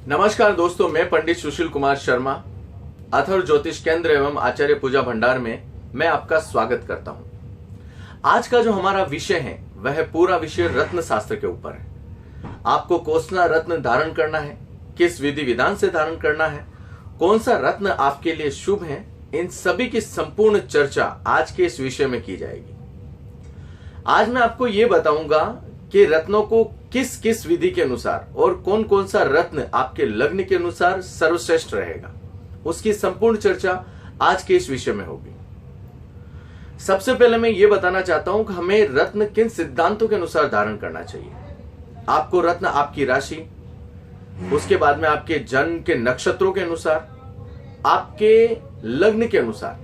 नमस्कार दोस्तों, मैं पंडित सुशील कुमार शर्मा अथर्व ज्योतिष केंद्र एवं आचार्य पूजा भंडार में मैं आपका स्वागत करता हूं। आज का जो हमारा विषय है वह पूरा विषय रत्न शास्त्र के ऊपर है। आपको कोसना रत्न धारण करना है, किस विधि विधान से धारण करना है, कौन सा रत्न आपके लिए शुभ है, इन सभी की संपूर्ण चर्चा आज के इस विषय में की जाएगी। आज मैं आपको ये बताऊंगा कि रत्नों को किस किस विधि के अनुसार और कौन कौन सा रत्न आपके लग्न के अनुसार सर्वश्रेष्ठ रहेगा, उसकी संपूर्ण चर्चा आज के इस विषय में होगी। सबसे पहले मैं ये बताना चाहता हूं कि हमें रत्न किन सिद्धांतों के अनुसार धारण करना चाहिए। आपको रत्न आपकी राशि, उसके बाद में आपके जन्म के नक्षत्रों के अनुसार, आपके लग्न के अनुसार,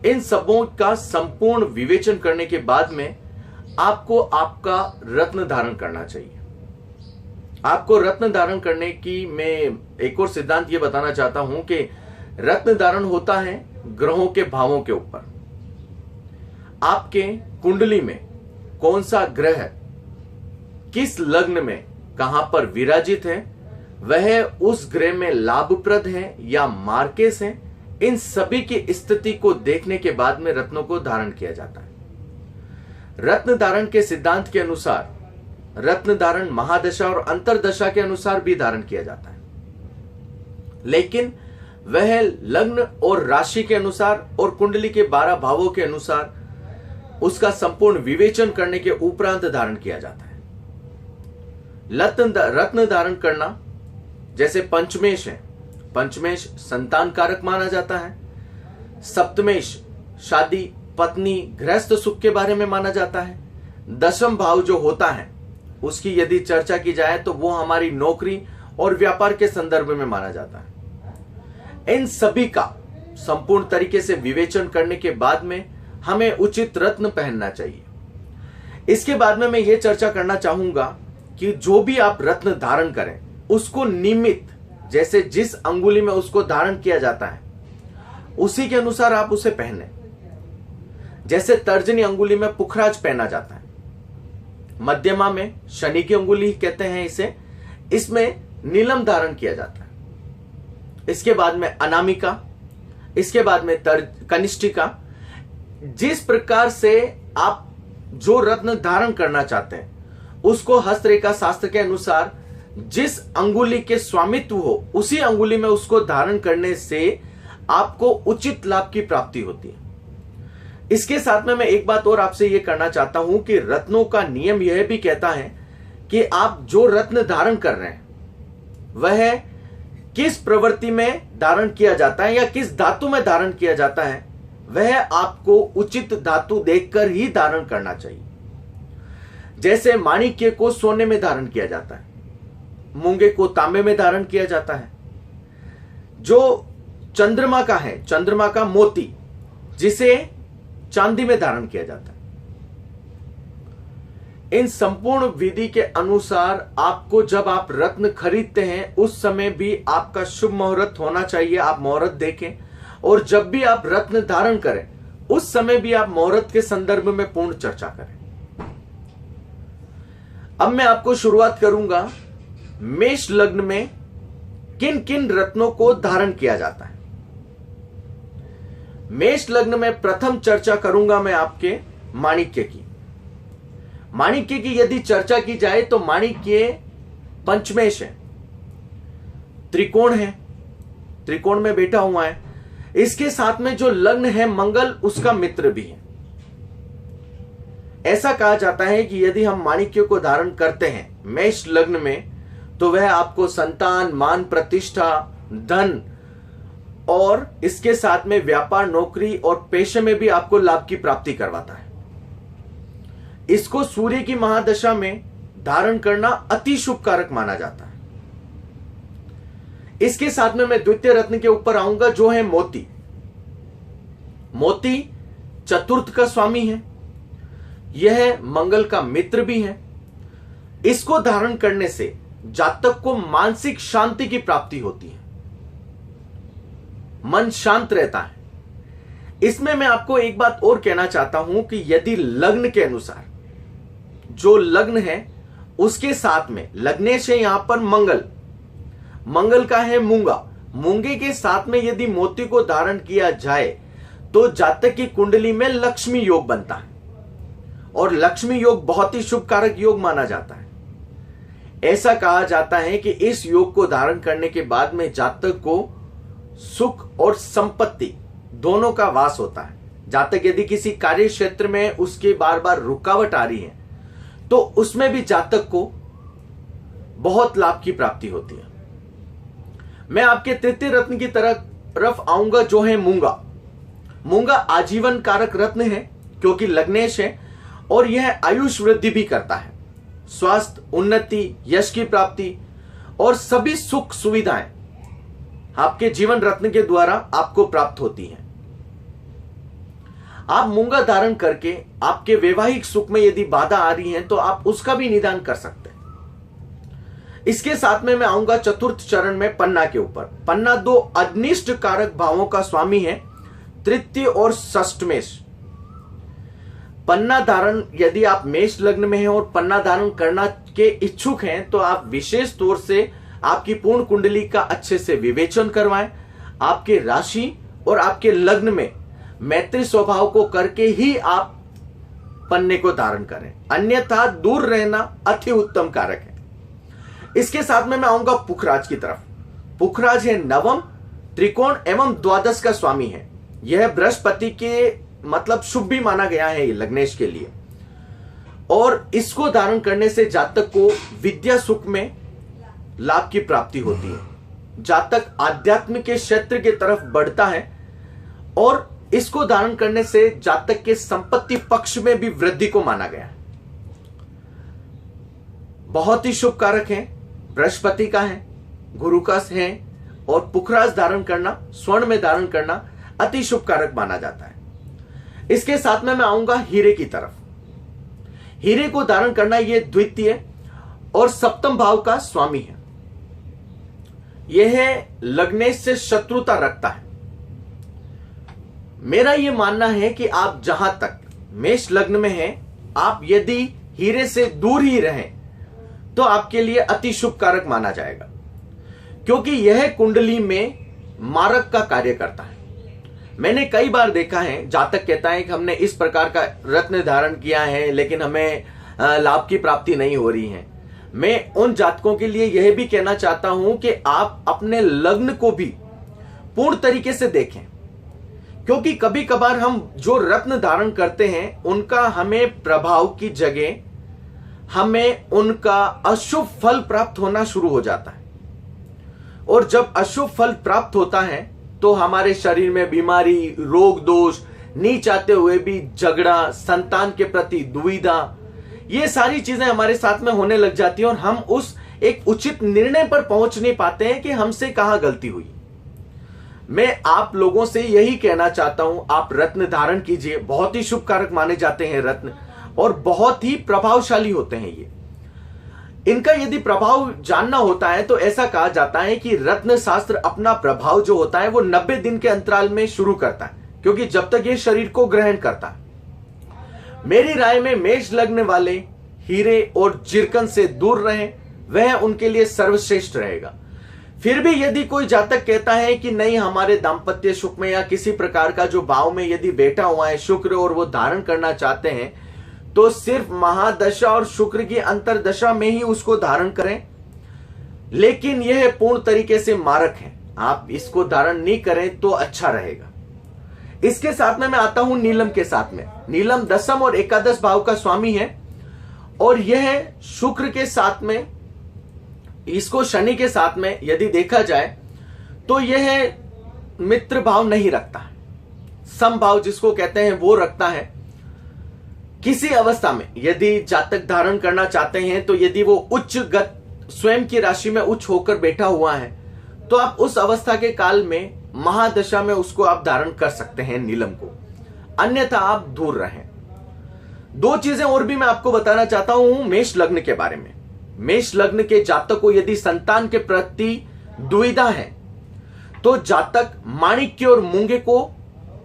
इन सबों का संपूर्ण विवेचन करने के बाद में आपको आपका रत्न धारण करना चाहिए। आपको रत्न धारण करने की मैं एक और सिद्धांत ये बताना चाहता हूं कि रत्न धारण होता है ग्रहों के भावों के ऊपर। आपके कुंडली में कौन सा ग्रह किस लग्न में कहां पर विराजित है, वह उस ग्रह में लाभप्रद है या मार्केस है, इन सभी की स्थिति को देखने के बाद में रत्नों को धारण किया जाता है। रत्न धारण के सिद्धांत के अनुसार रत्न धारण महादशा और अंतरदशा के अनुसार भी धारण किया जाता है, लेकिन वह लग्न और राशि के अनुसार और कुंडली के 12 भावों के अनुसार उसका संपूर्ण विवेचन करने के उपरांत धारण किया जाता है। रत्न धारण करना जैसे पंचमेश है, पंचमेश संतान कारक माना जाता है। सप्तमेश शादी, पत्नी, गृहस्थ सुख के बारे में माना जाता है। दशम भाव जो होता है उसकी यदि चर्चा की जाए तो वो हमारी नौकरी और व्यापार के संदर्भ में माना जाता है। इन सभी का संपूर्ण तरीके से विवेचन करने के बाद में हमें उचित रत्न पहनना चाहिए। इसके बाद में मैं ये चर्चा करना चाहूंगा कि जो भी आप रत्न धारण करें उसको नियमित, जैसे जिस अंगुली में उसको धारण किया जाता है उसी के अनुसार आप उसे पहने। जैसे तर्जनी अंगुली में पुखराज पहना जाता है, मध्यमा में शनि की अंगुली कहते हैं इसे, इसमें नीलम धारण किया जाता है। इसके बाद में अनामिका, इसके बाद में कनिष्ठिका। जिस प्रकार से आप जो रत्न धारण करना चाहते हैं उसको हस्तरेखा शास्त्र के अनुसार जिस अंगुली के स्वामित्व हो उसी अंगुली में उसको धारण करने से आपको उचित लाभ की प्राप्ति होती है। इसके साथ में मैं एक बात और आपसे यह करना चाहता हूं कि रत्नों का नियम यह भी कहता है कि आप जो रत्न धारण कर रहे हैं वह किस प्रवृत्ति में धारण किया जाता है या किस धातु में धारण किया जाता है, वह आपको उचित धातु देखकर ही धारण करना चाहिए। जैसे माणिक्य को सोने में धारण किया जाता है, मूंगे को तांबे में धारण किया जाता है। जो चंद्रमा का है, चंद्रमा का मोती, जिसे चांदी में धारण किया जाता है। इन संपूर्ण विधि के अनुसार आपको जब आप रत्न खरीदते हैं उस समय भी आपका शुभ मुहूर्त होना चाहिए। आप मुहूर्त देखें, और जब भी आप रत्न धारण करें उस समय भी आप मुहूर्त के संदर्भ में पूर्ण चर्चा करें। अब मैं आपको शुरुआत करूंगा मेष लग्न में किन किन रत्नों को धारण किया जाता है। मेष लग्न में प्रथम चर्चा करूंगा मैं आपके माणिक्य की। माणिक्य की यदि चर्चा की जाए तो माणिक्य पंचमेश है, त्रिकोण है, त्रिकोण में बैठा हुआ है। इसके साथ में जो लग्न है मंगल, उसका मित्र भी है। ऐसा कहा जाता है कि यदि हम माणिक्य को धारण करते हैं मेष लग्न में तो वह आपको संतान, मान, प्रतिष्ठा, धन और इसके साथ में व्यापार, नौकरी और पेशे में भी आपको लाभ की प्राप्ति करवाता है। इसको सूर्य की महादशा में धारण करना अति शुभ कारक माना जाता है। इसके साथ में मैं द्वितीय रत्न के ऊपर आऊंगा जो है मोती। मोती चतुर्थ का स्वामी है, यह मंगल का मित्र भी है। इसको धारण करने से जातक को मानसिक शांति की प्राप्ति होती है, मन शांत रहता है। इसमें मैं आपको एक बात और कहना चाहता हूं कि यदि लग्न के अनुसार जो लग्न है उसके साथ में लग्नेश है यहां पर मंगल, मंगल का है मूंगा। मूंगे के साथ में यदि मोती को धारण किया जाए तो जातक की कुंडली में लक्ष्मी योग बनता है और लक्ष्मी योग बहुत ही शुभ कारक योग माना जाता है। ऐसा कहा जाता है कि इस योग को धारण करने के बाद में जातक को सुख और संपत्ति दोनों का वास होता है। जातक यदि किसी कार्य क्षेत्र में उसके बार बार रुकावट आ रही है तो उसमें भी जातक को बहुत लाभ की प्राप्ति होती है। मैं आपके तृतीय रत्न की तरफ आऊंगा जो है मूंगा। मूंगा आजीवन कारक रत्न है क्योंकि लग्नेश है और यह आयुष वृद्धि भी करता है। स्वास्थ्य, उन्नति, यश की प्राप्ति और सभी सुख सुविधाएं आपके जीवन रत्न के द्वारा आपको प्राप्त होती हैं। आप मूंगा धारण करके आपके वैवाहिक सुख में यदि बाधा आ रही है तो आप उसका भी निदान कर सकते हैं। इसके साथ में मैं आऊंगा चतुर्थ चरण में पन्ना के ऊपर। पन्ना दो अनिष्ट कारक भावों का स्वामी है, तृतीय और षष्ठ मेष। पन्ना धारण यदि आप मेष लग्न में हैं और पन्ना धारण करना के इच्छुक हैं तो आप विशेष तौर से आपकी पूर्ण कुंडली का अच्छे से विवेचन करवाएं। आपके राशि और आपके लग्न में मैत्री स्वभाव को करके ही आप पन्ने को धारण करें, अन्यथा दूर रहना अति उत्तम कारक है। इसके साथ में मैं आऊंगा पुखराज की तरफ। पुखराज है नवम, त्रिकोण एवं द्वादश का स्वामी है। यह बृहस्पति के मतलब शुभ भी माना गया है लग्नेश के लिए और इसको धारण करने से जातक को विद्या सुख में लाभ की प्राप्ति होती है। जातक आध्यात्म के क्षेत्र की तरफ बढ़ता है और इसको धारण करने से जातक के संपत्ति पक्ष में भी वृद्धि को माना गया है। बहुत ही शुभ कारक है, बृहस्पति का है, गुरु का है और पुखराज धारण करना, स्वर्ण में धारण करना अति शुभ कारक माना जाता है। इसके साथ में मैं आऊंगा हीरे की तरफ। हीरे को धारण करना यह द्वितीय और सप्तम भाव का स्वामी है। यह लग्नेश से शत्रुता रखता है। मेरा यह मानना है कि आप जहां तक मेष लग्न में हैं, आप यदि हीरे से दूर ही रहें तो आपके लिए अति शुभ कारक माना जाएगा क्योंकि यह कुंडली में मारक का कार्य करता है। मैंने कई बार देखा है जातक कहता है कि हमने इस प्रकार का रत्न धारण किया है लेकिन हमें लाभ की प्राप्ति नहीं हो रही है। मैं उन जातकों के लिए यह भी कहना चाहता हूं कि आप अपने लग्न को भी पूर्ण तरीके से देखें क्योंकि कभी कभार हम जो रत्न धारण करते हैं उनका हमें प्रभाव की जगह हमें उनका अशुभ फल प्राप्त होना शुरू हो जाता है और जब अशुभ फल प्राप्त होता है तो हमारे शरीर में बीमारी, रोग दोष, नहीं चाहते हुए भी झगड़ा, संतान के प्रति दुविधा, ये सारी चीजें हमारे साथ में होने लग जाती हैं और हम उस एक उचित निर्णय पर पहुंच नहीं पाते हैं कि हमसे कहां गलती हुई। मैं आप लोगों से यही कहना चाहता हूं, आप रत्न धारण कीजिए। बहुत ही शुभ कारक माने जाते हैं रत्न और बहुत ही प्रभावशाली होते हैं ये। इनका यदि प्रभाव जानना होता है तो ऐसा कहा जाता है कि रत्न शास्त्र अपना प्रभाव जो होता है वो 90 दिन के अंतराल में शुरू करता है क्योंकि जब तक ये शरीर को ग्रहण करता है। मेरी राय में मेष लग्न वाले हीरे और जिरकन से दूर रहें, वह उनके लिए सर्वश्रेष्ठ रहेगा। फिर भी यदि कोई जातक कहता है कि नहीं, हमारे दाम्पत्य सुख में या किसी प्रकार का जो भाव में यदि बैठा हुआ है शुक्र और वो धारण करना चाहते हैं तो सिर्फ महादशा और शुक्र की अंतरदशा में ही उसको धारण करें, लेकिन यह पूर्ण तरीके से मारक है, आप इसको धारण नहीं करें तो अच्छा रहेगा। इसके साथ में मैं आता हूं नीलम के साथ में। नीलम दसम और एकादश भाव का स्वामी है और यह शुक्र के साथ में, इसको शनि के साथ में यदि देखा जाए तो यह मित्र भाव नहीं रखता है, सम भाव जिसको कहते हैं वो रखता है। किसी अवस्था में यदि जातक धारण करना चाहते हैं तो यदि वो उच्च गत स्वयं की राशि में उच्च होकर बैठा हुआ है तो आप उस अवस्था के काल में महादशा में उसको आप धारण कर सकते हैं नीलम को, अन्यथा आप दूर रहें। दो चीजें और भी मैं आपको बताना चाहता हूं मेष लग्न के बारे में। मेष लग्न के जातक को यदि संतान के प्रति दुविधा है तो जातक माणिक्य और मूंगे को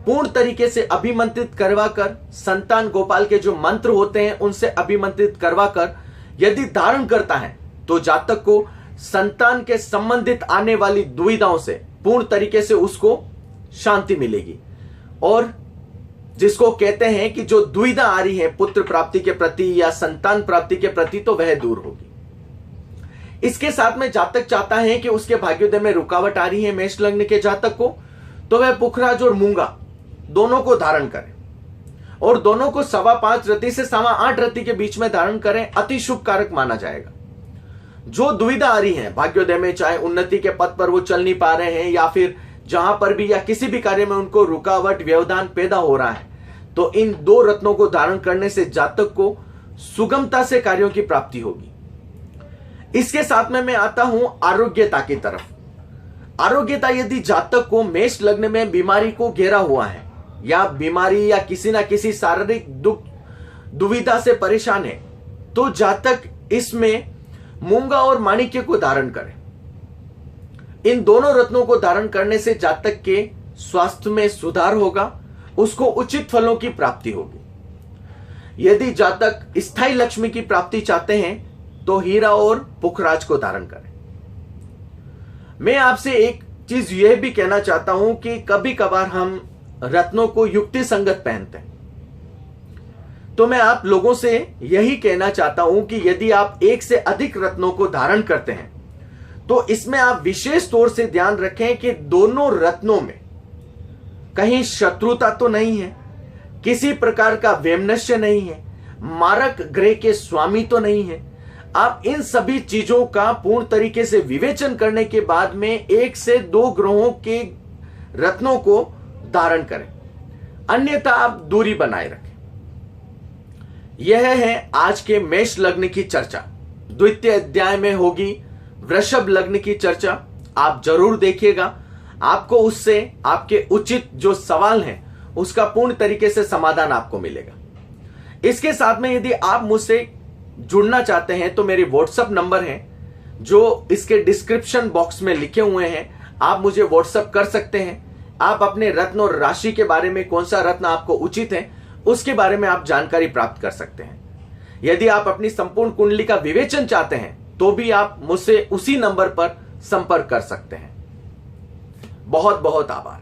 पूर्ण तरीके से अभिमंत्रित करवाकर, संतान गोपाल के जो मंत्र होते हैं उनसे अभिमंत्रित करवाकर यदि धारण करता है तो जातक को संतान के संबंधित आने वाली दुविधाओं से पूर्ण तरीके से उसको शांति मिलेगी। और जिसको कहते हैं कि जो दुविधा आ रही है पुत्र प्राप्ति के प्रति या संतान प्राप्ति के प्रति, तो वह दूर होगी। इसके साथ में जातक चाहता है कि उसके भाग्योदय में रुकावट आ रही है मेष लग्न के जातक को, तो वह पुखराज और मूंगा दोनों को धारण करें और दोनों को 5.25 रति से 8.25 रति के बीच में धारण करें, अति शुभ कारक माना जाएगा। जो दुविधा आ रही है भाग्योदय में, चाहे उन्नति के पथ पर वो चल नहीं पा रहे हैं या फिर जहां पर भी या किसी भी कार्य में उनको रुकावट व्यवधान पैदा हो रहा है, तो इन 2 रत्नों को धारण करने से जातक को सुगमता से कार्यों की प्राप्ति होगी। इसके साथ में मैं आता हूं आरोग्यता की तरफ। आरोग्यता, यदि जातक को मेष लग्न में बीमारी को घेरा हुआ है या बीमारी या किसी ना किसी शारीरिक दुविधा से परेशान है, तो जातक इसमें मूंगा और माणिक्य को धारण करें। इन दोनों रत्नों को धारण करने से जातक के स्वास्थ्य में सुधार होगा, उसको उचित फलों की प्राप्ति होगी। यदि जातक स्थायी लक्ष्मी की प्राप्ति चाहते हैं तो हीरा और पुखराज को धारण करें। मैं आपसे एक चीज यह भी कहना चाहता हूं कि कभी कभार हम रत्नों को युक्ति संगत पहनते हैं, तो मैं आप लोगों से यही कहना चाहता हूं कि यदि आप एक से अधिक रत्नों को धारण करते हैं तो इसमें आप विशेष तौर से ध्यान रखें कि दोनों रत्नों में कहीं शत्रुता तो नहीं है, किसी प्रकार का वैमनस्य नहीं है, मारक ग्रह के स्वामी तो नहीं है। आप इन सभी चीजों का पूर्ण तरीके से विवेचन करने के बाद में 1 से 2 ग्रहों के रत्नों को धारण करें, अन्यथा आप दूरी बनाए रखें। यह है आज के मेष लग्न की चर्चा। द्वितीय अध्याय में होगी वृषभ लग्न की चर्चा, आप जरूर देखिएगा। आपको उससे आपके उचित जो सवाल हैं उसका पूर्ण तरीके से समाधान आपको मिलेगा। इसके साथ में यदि आप मुझसे जुड़ना चाहते हैं तो मेरे व्हाट्सएप नंबर हैं जो इसके डिस्क्रिप्शन बॉक्स में लिखे हुए हैं, आप मुझे व्हाट्सएप कर सकते हैं। आप अपने रत्न और राशि के बारे में, कौन सा रत्न आपको उचित है, उसके बारे में आप जानकारी प्राप्त कर सकते हैं। यदि आप अपनी संपूर्ण कुंडली का विवेचन चाहते हैं तो भी आप मुझसे उसी नंबर पर संपर्क कर सकते हैं। बहुत बहुत आभार।